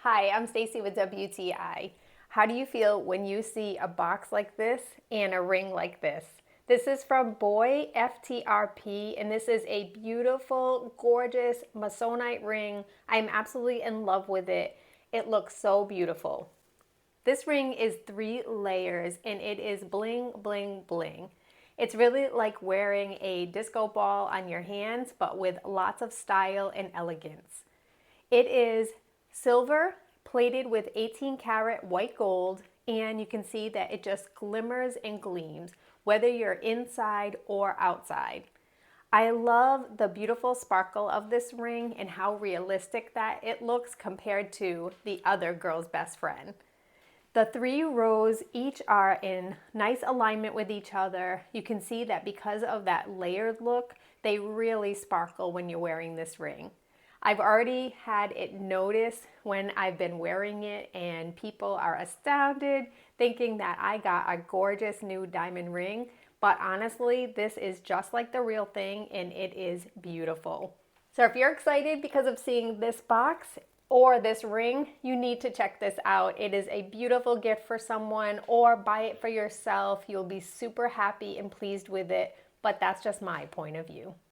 Hi, I'm Stacy with WTI. How do you feel when you see a box like this and a ring like this? This is from Boy FTRP, and this is a beautiful, gorgeous Moissanite ring. I'm absolutely in love with it. It looks so beautiful. This ring is 3 layers and it is bling, bling, bling. It's really like wearing a disco ball on your hands, but with lots of style and elegance. It is silver plated with 18 karat white gold, and you can see that it just glimmers and gleams whether you're inside or outside. I love the beautiful sparkle of this ring and how realistic that it looks compared to the other girl's best friend. The 3 rows each are in nice alignment with each other. You can see that because of that layered look, they really sparkle when you're wearing this ring. I've already had it noticed when I've been wearing it, and people are astounded thinking that I got a gorgeous new diamond ring. But honestly, this is just like the real thing and it is beautiful. So if you're excited because of seeing this box or this ring, you need to check this out. It is a beautiful gift for someone, or buy it for yourself. You'll be super happy and pleased with it, but that's just my point of view.